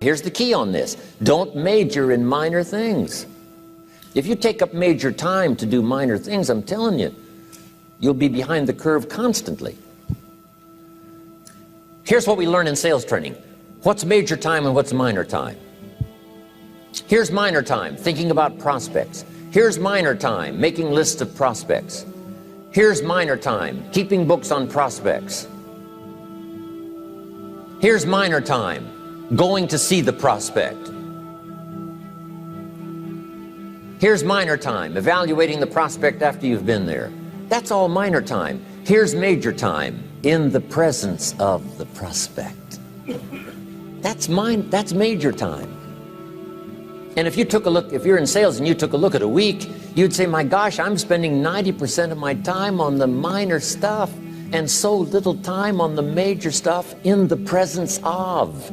Here's the key on this. Don't major in minor things. If you take up major time to do minor things, I'm telling you, you'll be behind the curve constantly. Here's what we learn in sales training. What's major time and what's minor time? Here's minor time, thinking about prospects. Here's minor time, making lists of prospects. Here's minor time, keeping books on prospects. Here's minor time, going to see the prospect. Here's minor time, evaluating the prospect after you've been there. That's all minor time. Here's major time, in the presence of the prospect. That's major time. And if you took a look, if you're in sales and you took a look at a week, you'd say, my gosh, I'm spending 90% of my time on the minor stuff and so little time on the major stuff in the presence of.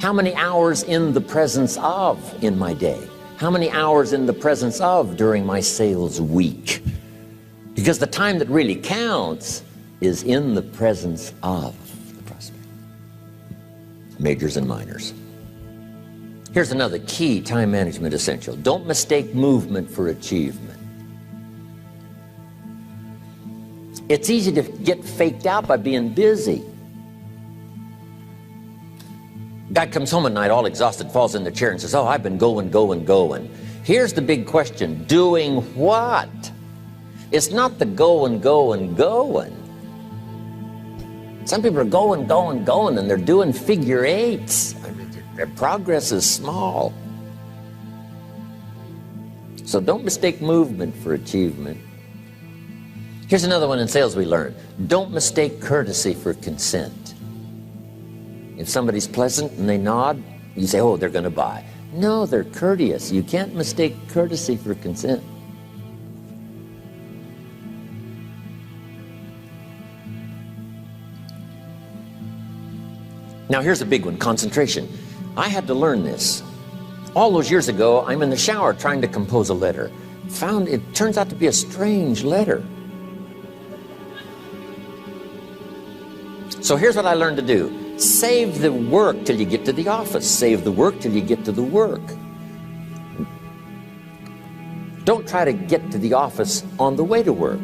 How many hours in the presence of in my day? How many hours in the presence of during my sales week? Because the time that really counts is in the presence of the prospect. Majors and minors. Here's another key time management essential. Don't mistake movement for achievement. It's easy to get faked out by being busy. Guy comes home at night all exhausted, falls in the chair and says, oh, I've been going. Here's the big question, doing what? It's not the going. Some people are going, and they're doing figure eights. I mean, their progress is small. So don't mistake movement for achievement. Here's another one in sales we learned. Don't mistake courtesy for consent. If somebody's pleasant and they nod, you say, oh, they're going to buy. No, they're courteous. You can't mistake courtesy for consent. Now here's a big one, concentration. I had to learn this. All those years ago, I'm in the shower trying to compose a letter. Found it turns out to be a strange letter. So here's what I learned to do. Save the work till you get to the office. Save the work till you get to the work. Don't try to get to the office on the way to work.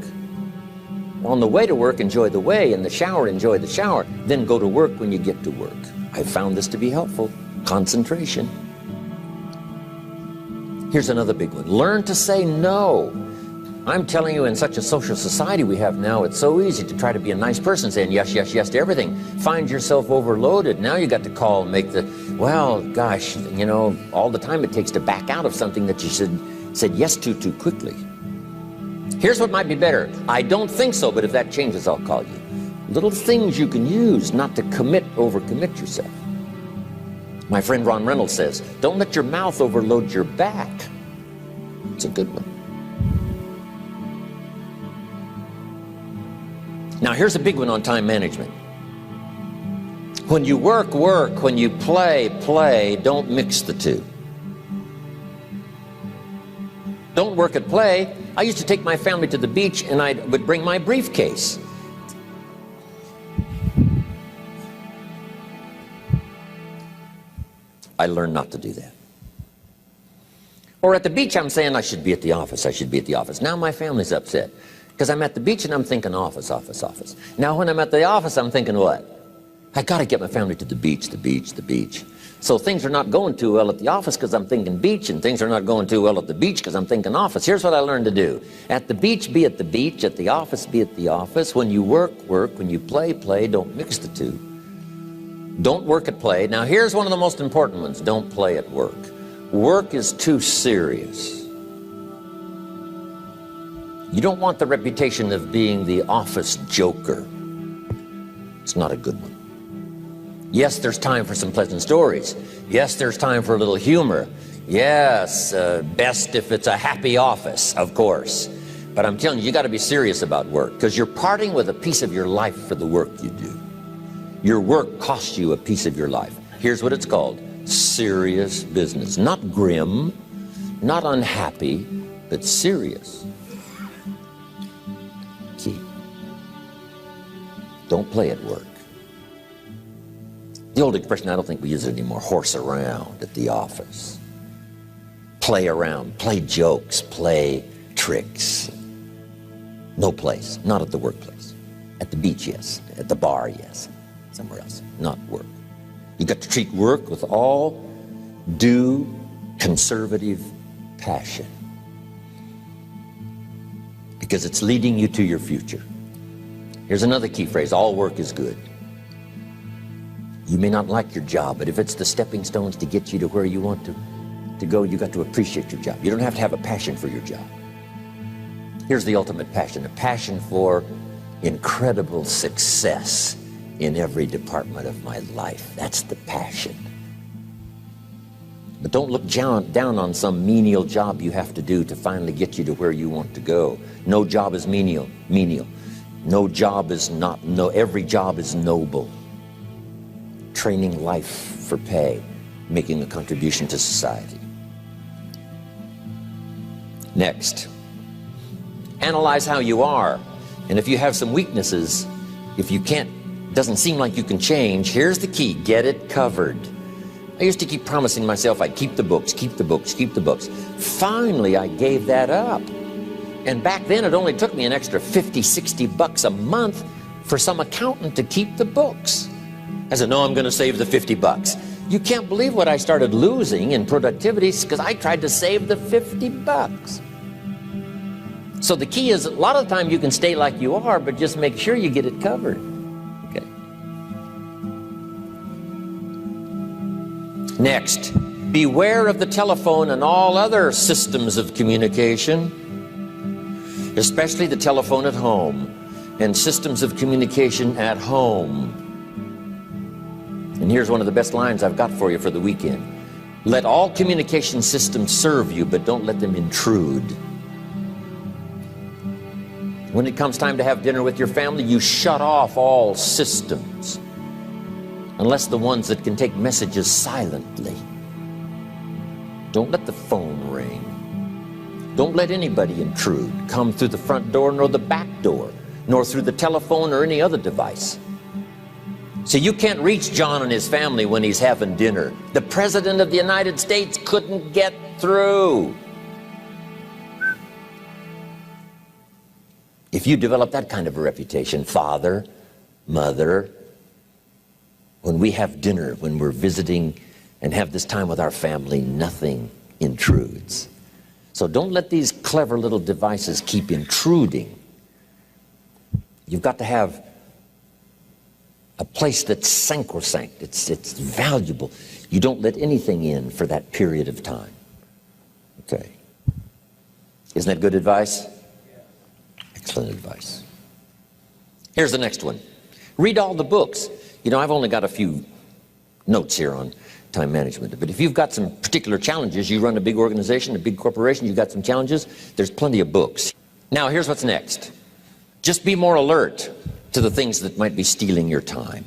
On the way to work, enjoy the way. In the shower, enjoy the shower. Then go to work when you get to work. I found this to be helpful. Concentration. Here's another big one. Learn to say no. I'm telling you, in such a social society we have now, it's so easy to try to be a nice person, saying yes to everything. Find yourself overloaded. Now you got to call and make the, well, gosh, you know, all the time it takes to back out of something that you said yes to too quickly. Here's what might be better. I don't think so, but if that changes, I'll call you. Little things you can use not to overcommit yourself. My friend Ron Reynolds says, don't let your mouth overload your back. It's a good one. Now here's a big one on time management. When you work, when you play, don't mix the two. Don't work at play. I used to take my family to the beach and I would bring my briefcase. I learned not to do that. Or at the beach, I'm saying I should be at the office. Now my family's upset. Because I'm at the beach and I'm thinking office. Now when I'm at the office, I'm thinking what? I got to get my family to the beach. So things are not going too well at the office because I'm thinking beach, and things are not going too well at the beach because I'm thinking office. Here's what I learned to do. At the beach, be at the beach. At the office, be at the office. When you work. When you play. Don't mix the two. Don't work at play. Now here's one of the most important ones. Don't play at work. Work is too serious. You don't want the reputation of being the office joker. It's not a good one. Yes, there's time for some pleasant stories. Yes, there's time for a little humor. Yes, best if it's a happy office, of course. But I'm telling you, you got to be serious about work, because you're parting with a piece of your life for the work you do. Your work costs you a piece of your life. Here's what it's called. Serious business. Not grim, not unhappy, but serious. Key. Don't play at work. The old expression, I don't think we use it anymore, horse around at the office. Play around, play jokes, play tricks. No place, not at the workplace. At the beach, yes. At the bar, yes. Somewhere else, not work. You got to treat work with all due conservative passion, because it's leading you to your future. Here's another key phrase: all work is good. You may not like your job, but if it's the stepping stones to get you to where you want to go, you got to appreciate your job. You don't have to have a passion for your job. Here's the ultimate passion: a passion for incredible success in every department of my life. That's the passion. But don't look down on some menial job you have to do to finally get you to where you want to go. No job is menial. No job is not, every job is noble. Training life for pay, making a contribution to society. Next, analyze how you are. And if you have some weaknesses, if you can't, doesn't seem like you can change, here's the key: get it covered. I used to keep promising myself I'd keep the books, keep the books, keep the books. Finally, I gave that up. And back then, it only took me an extra $50, $60 a month for some accountant to keep the books. I said, no, I'm going to save the $50. You can't believe what I started losing in productivity because I tried to save the $50. So the key is, a lot of the time you can stay like you are, but just make sure you get it covered. Okay. Next, beware of the telephone and all other systems of communication, especially the telephone at home and systems of communication at home. And here's one of the best lines I've got for you for the weekend: let all communication systems serve you, but don't let them intrude. When it comes time to have dinner with your family, you shut off all systems, unless the ones that can take messages silently. Don't let the phone ring. Don't let anybody intrude, come through the front door nor the back door, nor through the telephone or any other device. So you can't reach John and his family when he's having dinner. The President of the United States couldn't get through. If you develop that kind of a reputation, father, mother, when we have dinner, when we're visiting and have this time with our family, nothing intrudes. So don't let these clever little devices keep intruding. You've got to have a place that's sacrosanct, it's valuable. You don't let anything in for that period of time. Okay. Isn't that good advice? Excellent advice. Here's the next one. Read all the books. You know, I've only got a few notes here on time management, but if you've got some particular challenges, you run a big organization, a big corporation, you've got some challenges, there's plenty of books. Now, here's what's next. Just be more alert to the things that might be stealing your time.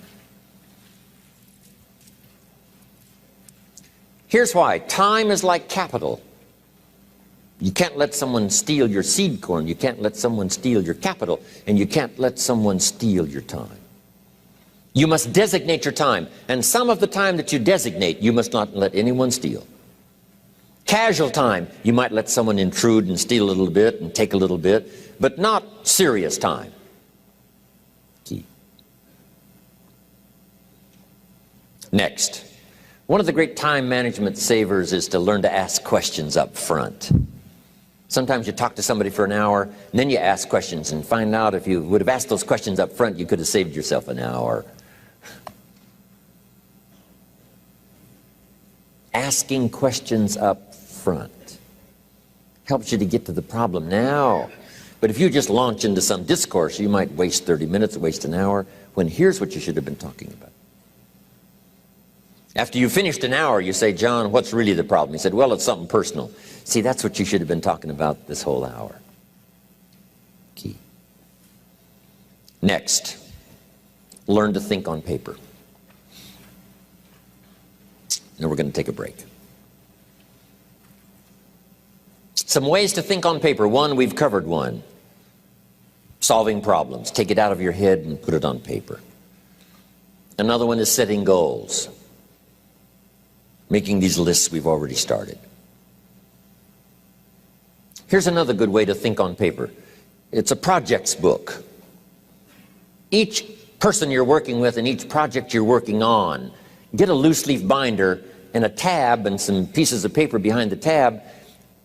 Here's why. Time is like capital. You can't let someone steal your seed corn. You can't let someone steal your capital. And you can't let someone steal your time. You must designate your time. And some of the time that you designate, you must not let anyone steal. Casual time, you might let someone intrude and steal a little bit and take a little bit, but not serious time. Key. Next, one of the great time management savers is to learn to ask questions up front. Sometimes you talk to somebody for an hour, and then you ask questions and find out if you would have asked those questions up front, you could have saved yourself an hour. Asking questions up front helps you to get to the problem now. But if you just launch into some discourse, you might waste 30 minutes, waste an hour, when here's what you should have been talking about. After you finished an hour, you say, John, what's really the problem? He said, well, it's something personal. See, that's what you should have been talking about this whole hour. Key. Next, learn to think on paper. Now we're going to take a break. Some ways to think on paper. One, we've covered one. Solving problems. Take it out of your head and put it on paper. Another one is setting goals. Making these lists we've already started. Here's another good way to think on paper. It's a projects book. Each person you're working with and each project you're working on, get a loose leaf binder and a tab and some pieces of paper behind the tab,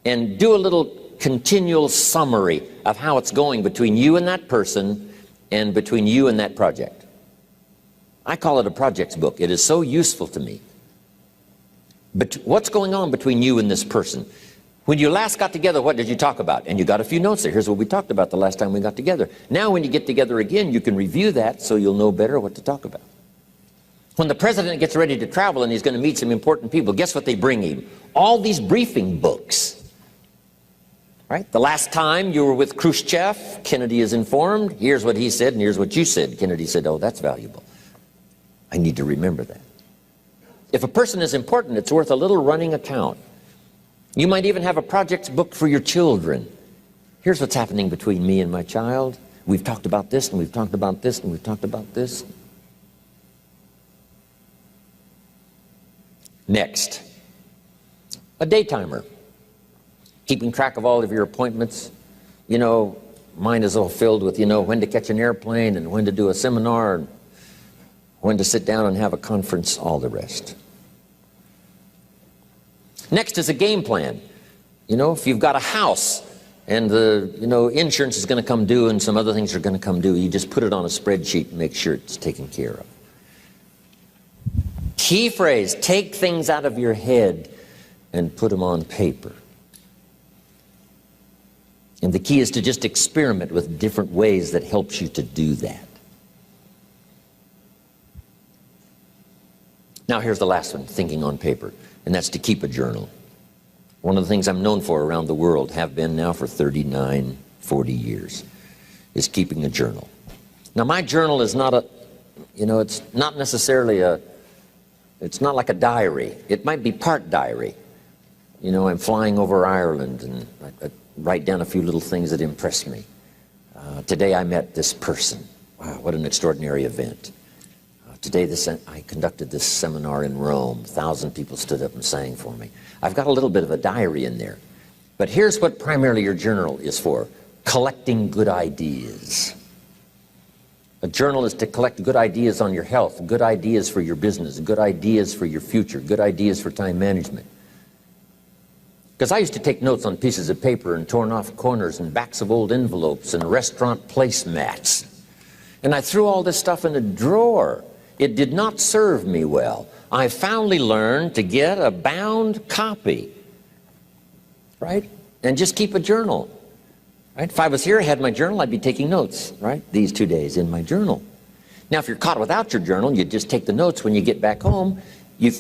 and do a little continual summary of how it's going between you and that person and between you and that project. I call it a projects book. It is so useful to me. But what's going on between you and this person? When you last got together, what did you talk about? And you got a few notes there. Here's what we talked about the last time we got together. Now when you get together again, you can review that so you'll know better what to talk about. When the president gets ready to travel and he's going to meet some important people, guess what they bring him? All these briefing books. Right? The last time you were with Khrushchev, Kennedy is informed. Here's what he said and here's what you said. Kennedy said, oh, that's valuable. I need to remember that. If a person is important, it's worth a little running account. You might even have a projects book for your children. Here's what's happening between me and my child. We've talked about this, and we've talked about this, and we've talked about this. Next, a day timer. Keeping track of all of your appointments. You know, mine is all filled with, you know, when to catch an airplane and when to do a seminar, and when to sit down and have a conference, all the rest. Next is a game plan. You know, if you've got a house and the, insurance is going to come due and some other things are going to come due, you just put it on a spreadsheet and make sure it's taken care of. Key phrase, take things out of your head and put them on paper. And the key is to just experiment with different ways that helps you to do that. Now here's the last one, thinking on paper, and that's to keep a journal. One of the things I'm known for around the world, have been now for 39, 40 years, is keeping a journal. Now my journal is not a, it's not necessarily it's not like a diary. It might be part diary. I'm flying over Ireland and I write down a few little things that impress me. Today I met this person. Wow, what an extraordinary event. Today I conducted this seminar in Rome. 1,000 people stood up and sang for me. I've got a little bit of a diary in there. But here's what primarily your journal is for. Collecting good ideas. A journal is to collect good ideas on your health, good ideas for your business, good ideas for your future, good ideas for time management. Because I used to take notes on pieces of paper and torn off corners and backs of old envelopes and restaurant placemats. And I threw all this stuff in a drawer. It did not serve me well. I finally learned to get a bound copy, right? And just keep a journal, right? If I was here, I had my journal, I'd be taking notes, right? These 2 days in my journal. Now, if you're caught without your journal, you just take the notes when you get back home. You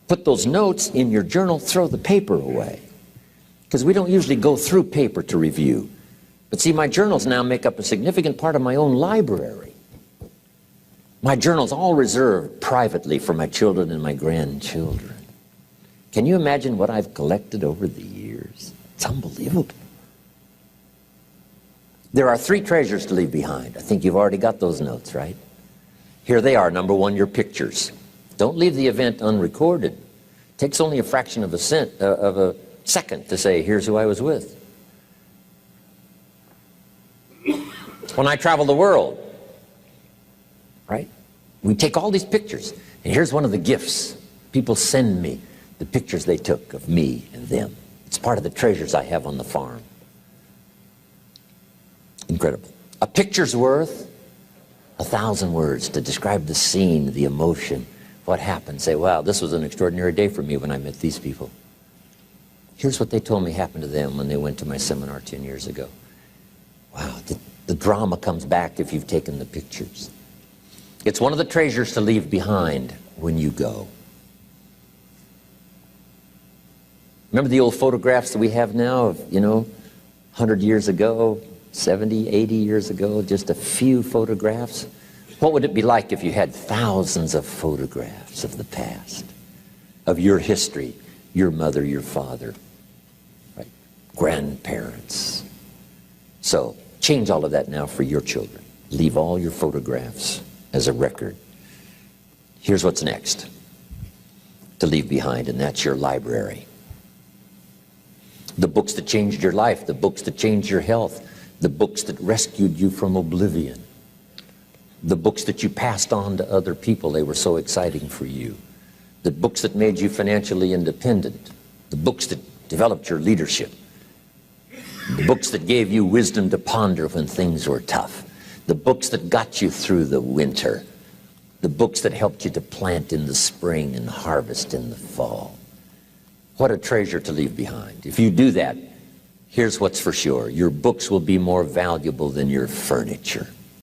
put those notes in your journal, throw the paper away. Because we don't usually go through paper to review. But see, my journals now make up a significant part of my own library. My journal's all reserved privately for my children and my grandchildren. Can you imagine what I've collected over the years? It's unbelievable. There are 3 treasures to leave behind. I think you've already got those notes, right? Here they are. Number 1, your pictures. Don't leave the event unrecorded. It takes only a fraction of a second to say, here's who I was with. When I travel the world, right? We take all these pictures, and here's one of the gifts. People send me the pictures they took of me and them. It's part of the treasures I have on the farm. Incredible. A picture's worth 1,000 words to describe the scene, the emotion, what happened. Say, wow, this was an extraordinary day for me when I met these people. Here's what they told me happened to them when they went to my seminar 10 years ago. Wow, the drama comes back if you've taken the pictures. It's one of the treasures to leave behind when you go. Remember the old photographs that we have now of, 100 years ago, 70, 80 years ago, just a few photographs? What would it be like if you had thousands of photographs of the past, of your history, your mother, your father, right? Grandparents? So change all of that now for your children. Leave all your photographs as a record Here's what's next to leave behind, and that's your library. The books that changed your life, the books that changed your health, the books that rescued you from oblivion, the books that you passed on to other people, they were so exciting for you, the books that made you financially independent, the books that developed your leadership, the books that gave you wisdom to ponder when things were tough, the books that got you through the winter, the books that helped you to plant in the spring and harvest in the fall. What a treasure to leave behind. If you do that, here's what's for sure. Your books will be more valuable than your furniture.